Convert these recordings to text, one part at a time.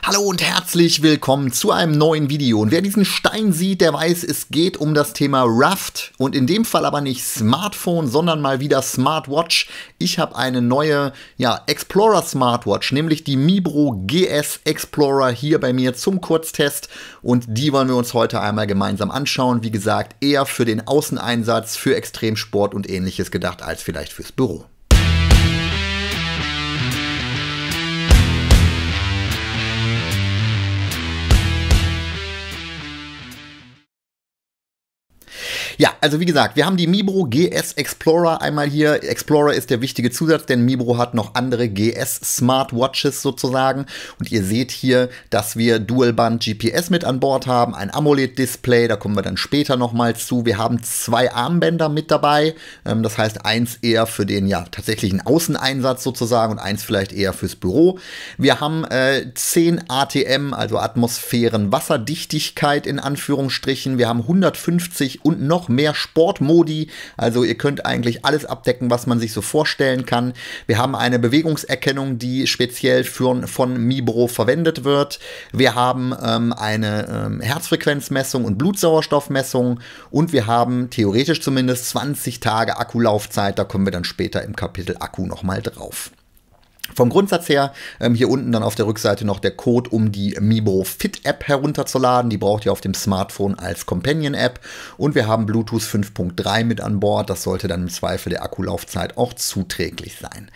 Hallo und herzlich willkommen zu einem neuen Video. Und wer diesen Stein sieht, der weiß, es geht um das Thema Raft und in dem Fall aber nicht Smartphone, sondern mal wieder Smartwatch. Ich habe eine neue Explorer Smartwatch, nämlich die Mibro GS Explorer hier bei mir zum Kurztest und die wollen wir uns heute einmal gemeinsam anschauen. Wie gesagt, eher für den Außeneinsatz, für Extremsport und ähnliches gedacht als vielleicht fürs Büro. Ja, also wie gesagt, wir haben die Mibro GS Explorer einmal hier. Explorer ist der wichtige Zusatz, denn Mibro hat noch andere GS Smartwatches sozusagen. Und ihr seht hier, dass wir Dual-Band GPS mit an Bord haben, ein AMOLED-Display, da kommen wir dann später nochmal zu. Wir haben 2 Armbänder mit dabei, das heißt eins eher für den tatsächlichen Außeneinsatz sozusagen und eins vielleicht eher fürs Büro. Wir haben 10 ATM, also Atmosphären-Wasserdichtigkeit in Anführungsstrichen. Wir haben 150 und noch mehr Sportmodi, also ihr könnt eigentlich alles abdecken, was man sich so vorstellen kann. Wir haben eine Bewegungserkennung, die speziell von Mibro verwendet wird. Wir haben eine Herzfrequenzmessung und Blutsauerstoffmessung und wir haben theoretisch zumindest 20 Tage Akkulaufzeit, da kommen wir dann später im Kapitel Akku nochmal drauf. Vom Grundsatz her, hier unten dann auf der Rückseite noch der Code, um die Mibro Fit App herunterzuladen. Die braucht ihr auf dem Smartphone als Companion App. Und wir haben Bluetooth 5.3 mit an Bord. Das sollte dann im Zweifel der Akkulaufzeit auch zuträglich sein.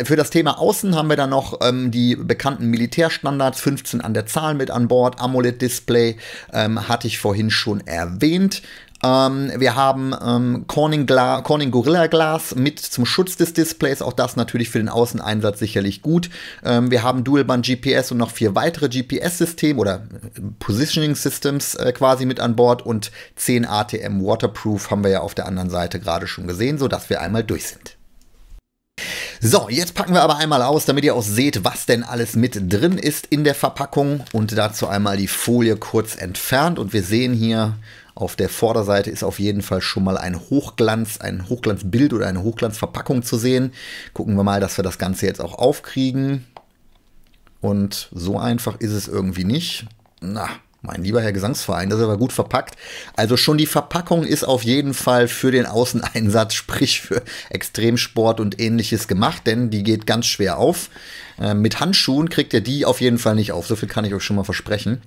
Für das Thema Außen haben wir dann noch die bekannten Militärstandards, 15 an der Zahl mit an Bord. AMOLED-Display hatte ich vorhin schon erwähnt. Wir haben Corning Gorilla Glass mit zum Schutz des Displays, auch das natürlich für den Außeneinsatz sicherlich gut. Wir haben Dual-Band GPS und noch 4 weitere GPS-Systeme oder Positioning Systems quasi mit an Bord und 10 ATM Waterproof haben wir ja auf der anderen Seite gerade schon gesehen, sodass wir einmal durch sind. So, jetzt packen wir aber einmal aus, damit ihr auch seht, was denn alles mit drin ist in der Verpackung und dazu einmal die Folie kurz entfernt und wir sehen hier, auf der Vorderseite ist auf jeden Fall schon mal ein Hochglanzbild oder eine Hochglanzverpackung zu sehen. Gucken wir mal, dass wir das Ganze jetzt auch aufkriegen. Und so einfach ist es irgendwie nicht. Na, mein lieber Herr Gesangsverein, das ist aber gut verpackt. Also schon die Verpackung ist auf jeden Fall für den Außeneinsatz, sprich für Extremsport und ähnliches gemacht, denn die geht ganz schwer auf. Mit Handschuhen kriegt ihr die auf jeden Fall nicht auf, so viel kann ich euch schon mal versprechen.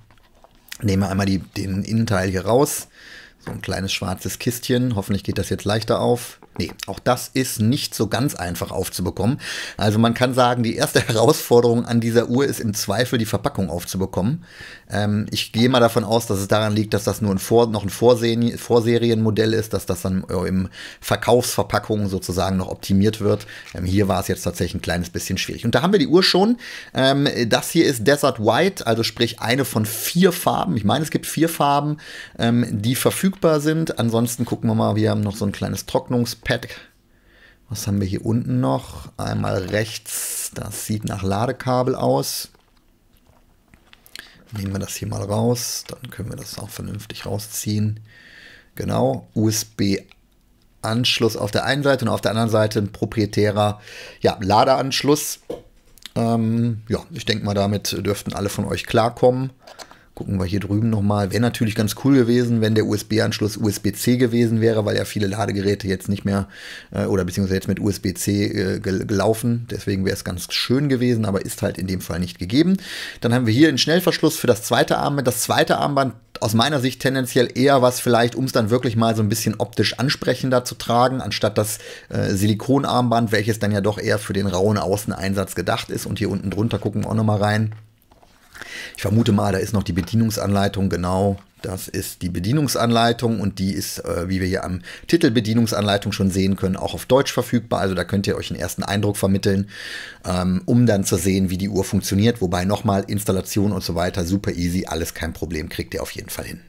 Nehmen wir einmal den Innenteil hier raus. So ein kleines schwarzes Kistchen. Hoffentlich geht das jetzt leichter auf. Nee, auch das ist nicht so ganz einfach aufzubekommen. Also man kann sagen, die erste Herausforderung an dieser Uhr ist im Zweifel die Verpackung aufzubekommen. Ich gehe mal davon aus, dass es daran liegt, dass das nur noch ein Vorserienmodell ist, dass das dann im Verkaufsverpackung sozusagen noch optimiert wird. Hier war es jetzt tatsächlich ein kleines bisschen schwierig. Und da haben wir die Uhr schon. Das hier ist Desert White, also sprich eine von 4 Farben. Ich meine, es gibt 4 Farben, die verfügbar sind. Ansonsten gucken wir mal, wir haben noch so ein kleines Trocknungspad. Was haben wir hier unten noch? Einmal rechts, das sieht nach Ladekabel aus. Nehmen wir das hier mal raus, dann können wir das auch vernünftig rausziehen. Genau, USB-Anschluss auf der einen Seite und auf der anderen Seite ein proprietärer Ladeanschluss. Ich denke mal, damit dürften alle von euch klarkommen. Gucken wir hier drüben nochmal. Wäre natürlich ganz cool gewesen, wenn der USB-Anschluss USB-C gewesen wäre, weil ja viele Ladegeräte jetzt nicht mehr oder beziehungsweise jetzt mit USB-C gelaufen. Deswegen wäre es ganz schön gewesen, aber ist halt in dem Fall nicht gegeben. Dann haben wir hier einen Schnellverschluss für das zweite Armband. Das zweite Armband aus meiner Sicht tendenziell eher was vielleicht, um es dann wirklich mal so ein bisschen optisch ansprechender zu tragen, anstatt das Silikonarmband, welches dann ja doch eher für den rauen Außeneinsatz gedacht ist. Und hier unten drunter gucken wir auch nochmal rein. Ich vermute mal, da ist noch die Bedienungsanleitung, genau, das ist die Bedienungsanleitung und die ist, wie wir hier am Titel Bedienungsanleitung schon sehen können, auch auf Deutsch verfügbar. Also da könnt ihr euch einen ersten Eindruck vermitteln, um dann zu sehen, wie die Uhr funktioniert. Wobei nochmal Installation und so weiter super easy, alles kein Problem, kriegt ihr auf jeden Fall hin.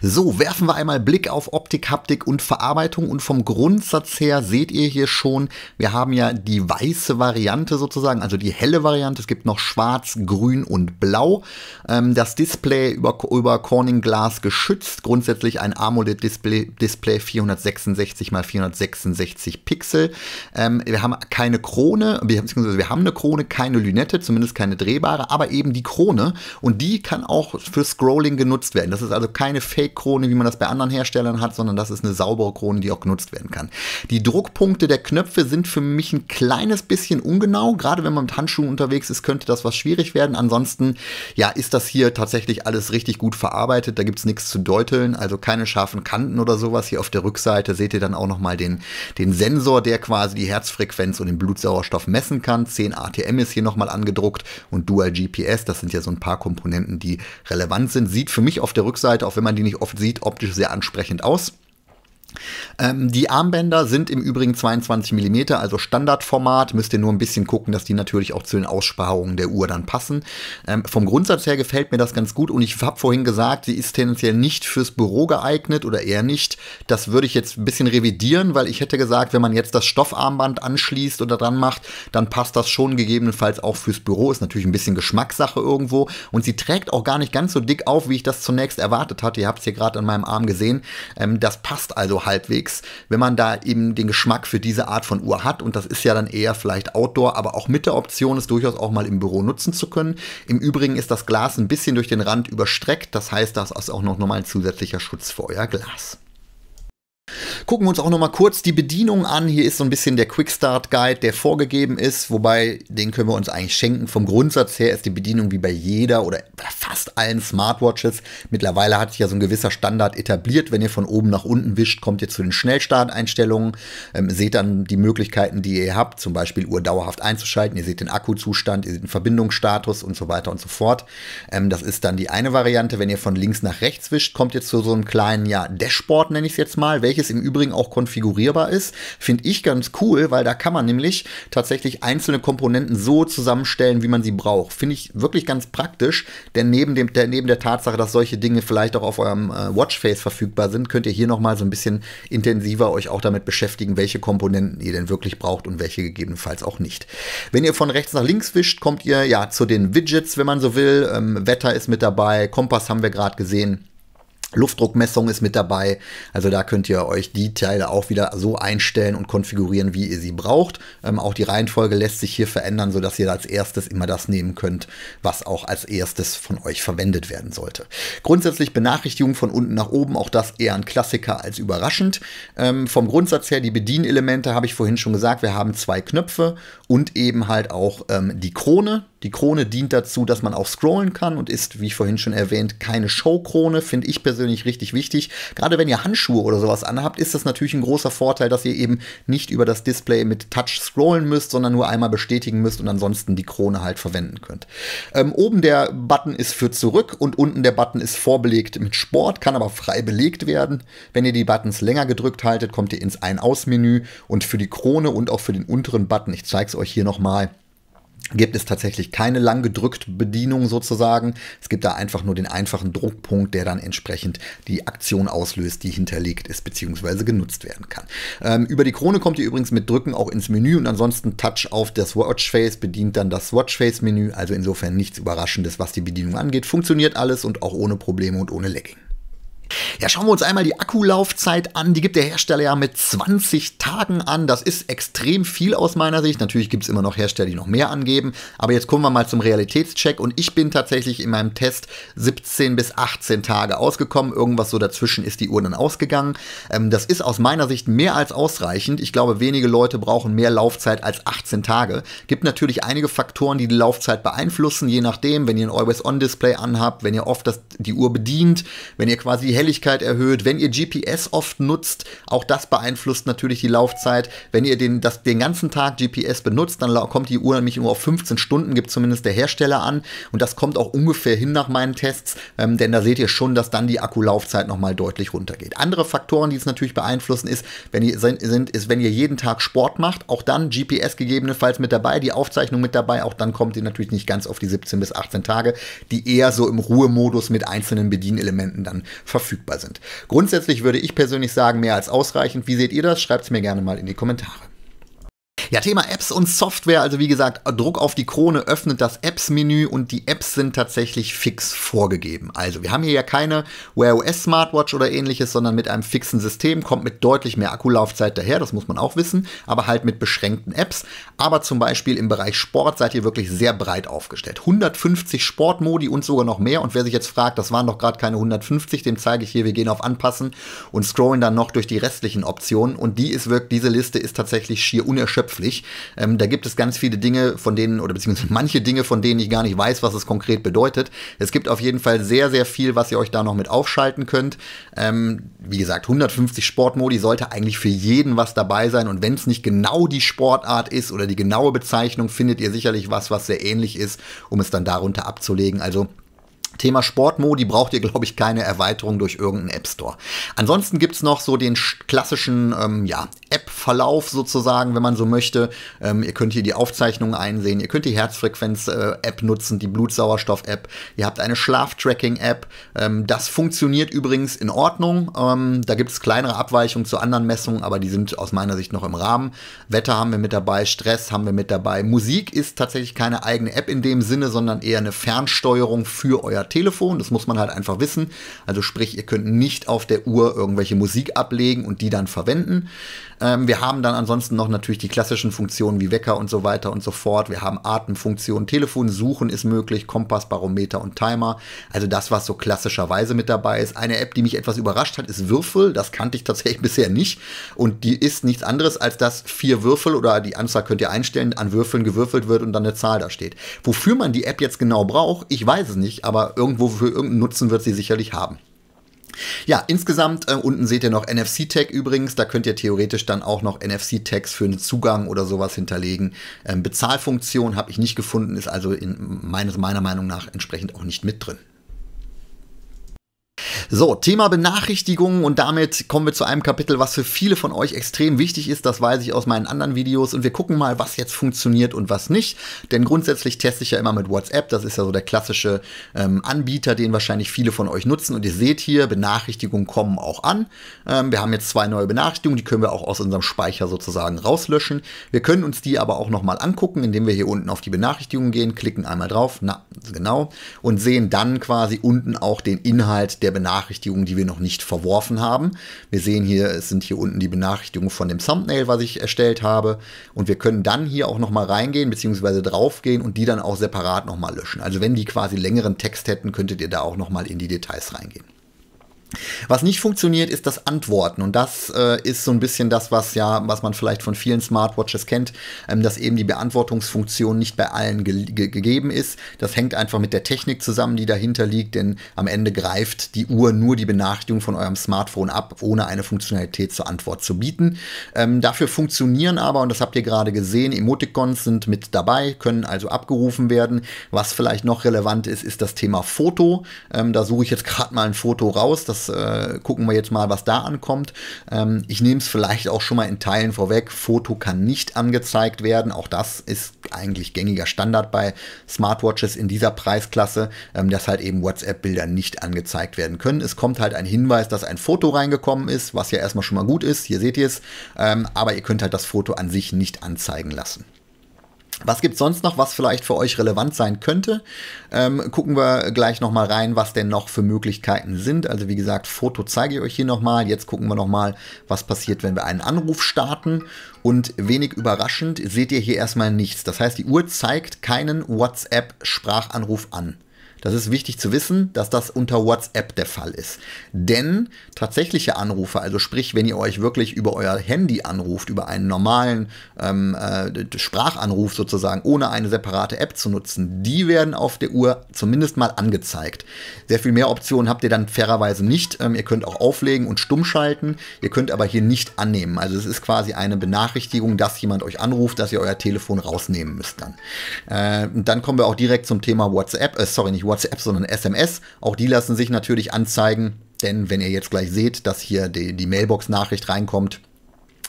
So, werfen wir einmal Blick auf Optik, Haptik und Verarbeitung und vom Grundsatz her seht ihr hier schon, wir haben ja die weiße Variante sozusagen, also die helle Variante, es gibt noch schwarz, grün und blau. Das Display über Corning Glass geschützt, grundsätzlich ein AMOLED-Display 466 x 466 Pixel. Wir haben keine Krone, beziehungsweise wir haben eine Krone, keine Lünette, zumindest keine drehbare, aber eben die Krone und die kann auch für Scrolling genutzt werden. Das ist also keine Fake-Krone, wie man das bei anderen Herstellern hat, sondern das ist eine saubere Krone, die auch genutzt werden kann. Die Druckpunkte der Knöpfe sind für mich ein kleines bisschen ungenau. Gerade wenn man mit Handschuhen unterwegs ist, könnte das was schwierig werden. Ansonsten, ja, ist das hier tatsächlich alles richtig gut verarbeitet. Da gibt es nichts zu deuteln, also keine scharfen Kanten oder sowas. Hier auf der Rückseite seht ihr dann auch nochmal den Sensor, der quasi die Herzfrequenz und den Blutsauerstoff messen kann. 10 ATM ist hier nochmal angedruckt und Dual GPS. Das sind ja so ein paar Komponenten, die relevant sind. Sieht für mich auf der Rückseite, auch wenn man die nicht oft sieht, optisch sehr ansprechend aus. Die Armbänder sind im Übrigen 22 mm, also Standardformat. Müsst ihr nur ein bisschen gucken, dass die natürlich auch zu den Aussparungen der Uhr dann passen. Vom Grundsatz her gefällt mir das ganz gut und ich habe vorhin gesagt, sie ist tendenziell nicht fürs Büro geeignet oder eher nicht. Das würde ich jetzt ein bisschen revidieren, weil ich hätte gesagt, wenn man jetzt das Stoffarmband anschließt oder dran macht, dann passt das schon gegebenenfalls auch fürs Büro. Ist natürlich ein bisschen Geschmackssache irgendwo und sie trägt auch gar nicht ganz so dick auf, wie ich das zunächst erwartet hatte. Ihr habt es hier gerade an meinem Arm gesehen. Das passt also halbwegs, wenn man da eben den Geschmack für diese Art von Uhr hat und das ist ja dann eher vielleicht Outdoor, aber auch mit der Option, es durchaus auch mal im Büro nutzen zu können. Im Übrigen ist das Glas ein bisschen durch den Rand überstreckt, das heißt, das ist auch noch mal ein zusätzlicher Schutz für euer Glas. Gucken wir uns auch noch mal kurz die Bedienung an. Hier ist so ein bisschen der Quick Start Guide, der vorgegeben ist, wobei den können wir uns eigentlich schenken. Vom Grundsatz her ist die Bedienung wie bei jeder oder fast allen Smartwatches. Mittlerweile hat sich ja so ein gewisser Standard etabliert. Wenn ihr von oben nach unten wischt, kommt ihr zu den Schnellstarteinstellungen. Seht dann die Möglichkeiten, die ihr habt, zum Beispiel Uhr dauerhaft einzuschalten. Ihr seht den Akkuzustand, ihr seht den Verbindungsstatus und so weiter und so fort. Das ist dann die eine Variante. Wenn ihr von links nach rechts wischt, kommt ihr zu so einem kleinen, ja, Dashboard, nenne ich es jetzt mal, welches im Übrigen auch konfigurierbar ist. Finde ich ganz cool, weil da kann man nämlich tatsächlich einzelne Komponenten so zusammenstellen, wie man sie braucht. Finde ich wirklich ganz praktisch, denn neben der Tatsache, dass solche Dinge vielleicht auch auf eurem Watchface verfügbar sind, könnt ihr hier nochmal so ein bisschen intensiver euch auch damit beschäftigen, welche Komponenten ihr denn wirklich braucht und welche gegebenenfalls auch nicht. Wenn ihr von rechts nach links wischt, kommt ihr ja zu den Widgets, wenn man so will. Wetter ist mit dabei, Kompass haben wir gerade gesehen. Luftdruckmessung ist mit dabei, also da könnt ihr euch die Teile auch wieder so einstellen und konfigurieren, wie ihr sie braucht. Auch die Reihenfolge lässt sich hier verändern, sodass ihr als erstes immer das nehmen könnt, was auch als erstes von euch verwendet werden sollte. Grundsätzlich Benachrichtigungen von unten nach oben, auch das eher ein Klassiker als überraschend. Vom Grundsatz her, die Bedienelemente habe ich vorhin schon gesagt, wir haben 2 Knöpfe und eben halt auch die Krone. Die Krone dient dazu, dass man auch scrollen kann und ist, wie ich vorhin schon erwähnt, keine Showkrone, finde ich persönlich richtig wichtig. Gerade wenn ihr Handschuhe oder sowas anhabt, ist das natürlich ein großer Vorteil, dass ihr eben nicht über das Display mit Touch scrollen müsst, sondern nur einmal bestätigen müsst und ansonsten die Krone halt verwenden könnt. Oben der Button ist für zurück und unten der Button ist vorbelegt mit Sport, kann aber frei belegt werden. Wenn ihr die Buttons länger gedrückt haltet, kommt ihr ins Ein-Aus-Menü und für die Krone und auch für den unteren Button, ich zeige es euch hier nochmal, gibt es tatsächlich keine lang gedrückte Bedienung sozusagen. Es gibt da einfach nur den einfachen Druckpunkt, der dann entsprechend die Aktion auslöst, die hinterlegt ist bzw. genutzt werden kann. Über die Krone kommt ihr übrigens mit Drücken auch ins Menü und ansonsten Touch auf das Watchface bedient dann das Watchface-Menü. Also insofern nichts Überraschendes, was die Bedienung angeht. Funktioniert alles und auch ohne Probleme und ohne Lagging. Ja, schauen wir uns einmal die Akkulaufzeit an. Die gibt der Hersteller ja mit 20 Tagen an. Das ist extrem viel aus meiner Sicht. Natürlich gibt es immer noch Hersteller, die noch mehr angeben. Aber jetzt kommen wir mal zum Realitätscheck. Und ich bin tatsächlich in meinem Test 17 bis 18 Tage ausgekommen. Irgendwas so dazwischen ist die Uhr dann ausgegangen. Das ist aus meiner Sicht mehr als ausreichend. Ich glaube, wenige Leute brauchen mehr Laufzeit als 18 Tage. Gibt natürlich einige Faktoren, die die Laufzeit beeinflussen. Je nachdem, wenn ihr ein Always-On-Display anhabt, wenn ihr oft die Uhr bedient, wenn ihr quasi die Helligkeit erhöht, wenn ihr GPS oft nutzt, auch das beeinflusst natürlich die Laufzeit. Wenn ihr den ganzen Tag GPS benutzt, dann kommt die Uhr nämlich nur auf 15 Stunden, gibt zumindest der Hersteller an und das kommt auch ungefähr hin nach meinen Tests, denn da seht ihr schon, dass dann die Akkulaufzeit nochmal deutlich runtergeht. Andere Faktoren, die es natürlich beeinflussen, ist, wenn ihr jeden Tag Sport macht, auch dann GPS gegebenenfalls mit dabei, die Aufzeichnung mit dabei, auch dann kommt ihr natürlich nicht ganz auf die 17 bis 18 Tage, die eher so im Ruhemodus mit einzelnen Bedienelementen dann verfügbar verfügbar sind. Grundsätzlich würde ich persönlich sagen, mehr als ausreichend. Wie seht ihr das? Schreibt es mir gerne mal in die Kommentare. Ja, Thema Apps und Software, also wie gesagt, Druck auf die Krone öffnet das Apps-Menü und die Apps sind tatsächlich fix vorgegeben. Also wir haben hier ja keine Wear OS Smartwatch oder ähnliches, sondern mit einem fixen System, kommt mit deutlich mehr Akkulaufzeit daher, das muss man auch wissen, aber halt mit beschränkten Apps. Aber zum Beispiel im Bereich Sport seid ihr wirklich sehr breit aufgestellt. 150 Sportmodi und sogar noch mehr, und wer sich jetzt fragt, das waren doch gerade keine 150, dem zeige ich hier, wir gehen auf Anpassen und scrollen dann noch durch die restlichen Optionen, und diese Liste ist tatsächlich schier unerschöpflich. Da gibt es ganz viele Dinge, von denen, oder beziehungsweise manche Dinge, von denen ich gar nicht weiß, was es konkret bedeutet. Es gibt auf jeden Fall sehr, sehr viel, was ihr euch da noch mit aufschalten könnt. Wie gesagt, 150 Sportmodi sollte eigentlich für jeden was dabei sein, und wenn es nicht genau die Sportart ist oder die genaue Bezeichnung, findet ihr sicherlich was sehr ähnlich ist, um es dann darunter abzulegen. Also Thema Sportmodi braucht ihr, glaube ich, keine Erweiterung durch irgendeinen App Store. Ansonsten gibt es noch so den klassischen App-Verlauf sozusagen, wenn man so möchte. Ihr könnt hier die Aufzeichnungen einsehen, ihr könnt die Herzfrequenz-App nutzen, die Blutsauerstoff-App, ihr habt eine Schlaftracking-App. Das funktioniert übrigens in Ordnung. Da gibt es kleinere Abweichungen zu anderen Messungen, aber die sind aus meiner Sicht noch im Rahmen. Wetter haben wir mit dabei, Stress haben wir mit dabei. Musik ist tatsächlich keine eigene App in dem Sinne, sondern eher eine Fernsteuerung für euer Telefon. Das muss man halt einfach wissen. Also sprich, ihr könnt nicht auf der Uhr irgendwelche Musik ablegen und die dann verwenden. Wir haben dann ansonsten noch natürlich die klassischen Funktionen wie Wecker und so weiter und so fort. Wir haben Atemfunktionen, Telefonsuchen ist möglich, Kompass, Barometer und Timer. Also das, was so klassischerweise mit dabei ist. Eine App, die mich etwas überrascht hat, ist Würfel. Das kannte ich tatsächlich bisher nicht. Und die ist nichts anderes, als dass 4 Würfel, oder die Anzahl könnt ihr einstellen, an Würfeln gewürfelt wird und dann eine Zahl da steht. Wofür man die App jetzt genau braucht, ich weiß es nicht, aber irgendwo für irgendeinen Nutzen wird sie sicherlich haben. Ja, insgesamt unten seht ihr noch NFC-Tag übrigens, da könnt ihr theoretisch dann auch noch NFC-Tags für einen Zugang oder sowas hinterlegen. Bezahlfunktion habe ich nicht gefunden, ist also meiner Meinung nach entsprechend auch nicht mit drin. So, Thema Benachrichtigungen, und damit kommen wir zu einem Kapitel, was für viele von euch extrem wichtig ist. Das weiß ich aus meinen anderen Videos, und wir gucken mal, was jetzt funktioniert und was nicht. Denn grundsätzlich teste ich ja immer mit WhatsApp. Das ist ja so der klassische Anbieter, den wahrscheinlich viele von euch nutzen. Und ihr seht hier, Benachrichtigungen kommen auch an. Wir haben jetzt 2 neue Benachrichtigungen, die können wir auch aus unserem Speicher sozusagen rauslöschen. Wir können uns die aber auch nochmal angucken, indem wir hier unten auf die Benachrichtigungen gehen, klicken einmal drauf, genau, und sehen dann quasi unten auch den Inhalt der Benachrichtigungen, die wir noch nicht verworfen haben. Wir sehen hier, es sind hier unten die Benachrichtigungen von dem Thumbnail, was ich erstellt habe, und wir können dann hier auch nochmal reingehen, beziehungsweise draufgehen und die dann auch separat nochmal löschen. Also wenn die quasi längeren Text hätten, könntet ihr da auch nochmal in die Details reingehen. Was nicht funktioniert, ist das Antworten, und das ist so ein bisschen das, was man vielleicht von vielen Smartwatches kennt, dass eben die Beantwortungsfunktion nicht bei allen gegeben ist. Das hängt einfach mit der Technik zusammen, die dahinter liegt, denn am Ende greift die Uhr nur die Benachrichtigung von eurem Smartphone ab, ohne eine Funktionalität zur Antwort zu bieten. Dafür funktionieren aber, und das habt ihr gerade gesehen, Emoticons sind mit dabei, können also abgerufen werden. Was vielleicht noch relevant ist, ist das Thema Foto. Da suche ich jetzt gerade mal ein Foto raus, das gucken wir jetzt mal, was da ankommt. Ich nehme es vielleicht auch schon mal in Teilen vorweg. Foto kann nicht angezeigt werden. Auch das ist eigentlich gängiger Standard bei Smartwatches in dieser Preisklasse, dass halt eben WhatsApp-Bilder nicht angezeigt werden können. Es kommt halt ein Hinweis, dass ein Foto reingekommen ist, was ja erstmal schon mal gut ist. Hier seht ihr es. Aber ihr könnt halt das Foto an sich nicht anzeigen lassen. Was gibt es sonst noch, was vielleicht für euch relevant sein könnte? Gucken wir gleich nochmal rein, was denn noch für Möglichkeiten sind. Also wie gesagt, Foto zeige ich euch hier nochmal. Jetzt gucken wir nochmal, was passiert, wenn wir einen Anruf starten. Und wenig überraschend seht ihr hier erstmal nichts. Das heißt, die Uhr zeigt keinen WhatsApp-Sprachanruf an. Das ist wichtig zu wissen, dass das unter WhatsApp der Fall ist. Denn tatsächliche Anrufe, also sprich, wenn ihr euch wirklich über euer Handy anruft, über einen normalen Sprachanruf sozusagen, ohne eine separate App zu nutzen, die werden auf der Uhr zumindest mal angezeigt. Sehr viel mehr Optionen habt ihr dann fairerweise nicht. Ihr könnt auch auflegen und stumm schalten, ihr könnt aber hier nicht annehmen. Also es ist quasi eine Benachrichtigung, dass jemand euch anruft, dass ihr euer Telefon rausnehmen müsst dann. Und dann kommen wir auch direkt zum Thema WhatsApp, nicht WhatsApp, sondern SMS. Auch die lassen sich natürlich anzeigen, denn wenn ihr jetzt gleich seht, dass hier die Mailbox-Nachricht reinkommt,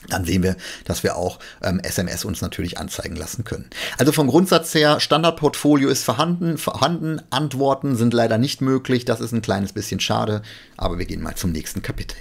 dann sehen wir, dass wir auch SMS uns natürlich anzeigen lassen können. Also vom Grundsatz her, Standardportfolio ist vorhanden, Antworten sind leider nicht möglich, das ist ein kleines bisschen schade, aber wir gehen mal zum nächsten Kapitel.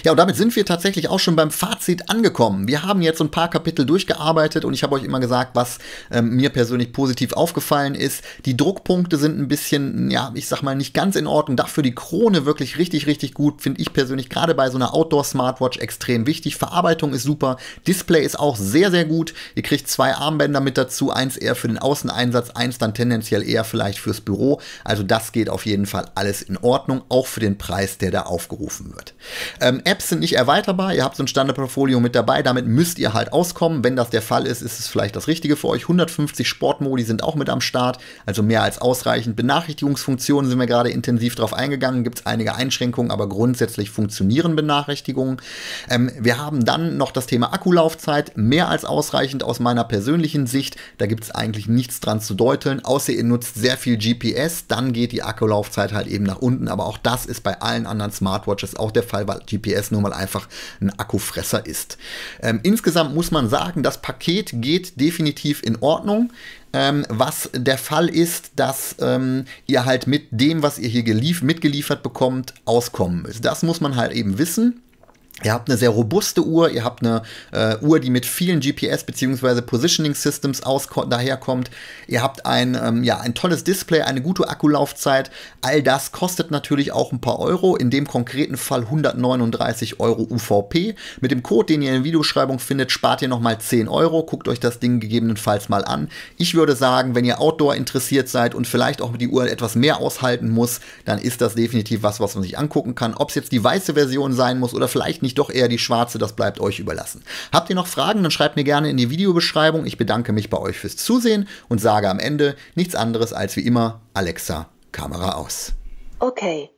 Ja, und damit sind wir tatsächlich auch schon beim Fazit angekommen. Wir haben jetzt so ein paar Kapitel durchgearbeitet und ich habe euch immer gesagt, was mir persönlich positiv aufgefallen ist. Die Druckpunkte sind ein bisschen, ja, ich sag mal, nicht ganz in Ordnung. Dafür die Krone wirklich richtig, richtig gut, finde ich persönlich gerade bei so einer Outdoor-Smartwatch extrem wichtig. Verarbeitung ist super, Display ist auch sehr, sehr gut. Ihr kriegt 2 Armbänder mit dazu, eins eher für den Außeneinsatz, eins dann tendenziell eher vielleicht fürs Büro. Also das geht auf jeden Fall alles in Ordnung, auch für den Preis, der da aufgerufen wird. Apps sind nicht erweiterbar, ihr habt so ein Standardportfolio mit dabei, damit müsst ihr halt auskommen. Wenn das der Fall ist, ist es vielleicht das Richtige für euch. 150 Sportmodi sind auch mit am Start, also mehr als ausreichend. Benachrichtigungsfunktionen sind wir gerade intensiv drauf eingegangen, gibt es einige Einschränkungen, aber grundsätzlich funktionieren Benachrichtigungen. Wir haben dann noch das Thema Akkulaufzeit, mehr als ausreichend aus meiner persönlichen Sicht. Da gibt es eigentlich nichts dran zu deuteln, außer ihr nutzt sehr viel GPS, dann geht die Akkulaufzeit halt eben nach unten, aber auch das ist bei allen anderen Smartwatches auch der Fall, weil GPS nur mal einfach ein Akkufresser ist. Insgesamt muss man sagen, das Paket geht definitiv in Ordnung. Was der Fall ist, dass ihr halt mit dem, was ihr hier mitgeliefert bekommt, auskommen müsst. Das muss man halt eben wissen. Ihr habt eine sehr robuste Uhr, ihr habt eine Uhr, die mit vielen GPS bzw. Positioning Systems daherkommt. Ihr habt ein tolles Display, eine gute Akkulaufzeit. All das kostet natürlich auch ein paar Euro. In dem konkreten Fall 139 Euro UVP. Mit dem Code, den ihr in der Videobeschreibung findet, spart ihr nochmal 10 Euro. Guckt euch das Ding gegebenenfalls mal an. Ich würde sagen, wenn ihr Outdoor interessiert seid und vielleicht auch mit die Uhr etwas mehr aushalten muss, dann ist das definitiv was man sich angucken kann. Ob es jetzt die weiße Version sein muss oder vielleicht nicht doch eher die schwarze, das bleibt euch überlassen. Habt ihr noch Fragen, dann schreibt mir gerne in die Videobeschreibung. Ich bedanke mich bei euch fürs Zusehen und sage am Ende nichts anderes als wie immer, Alexa, Kamera aus. Okay.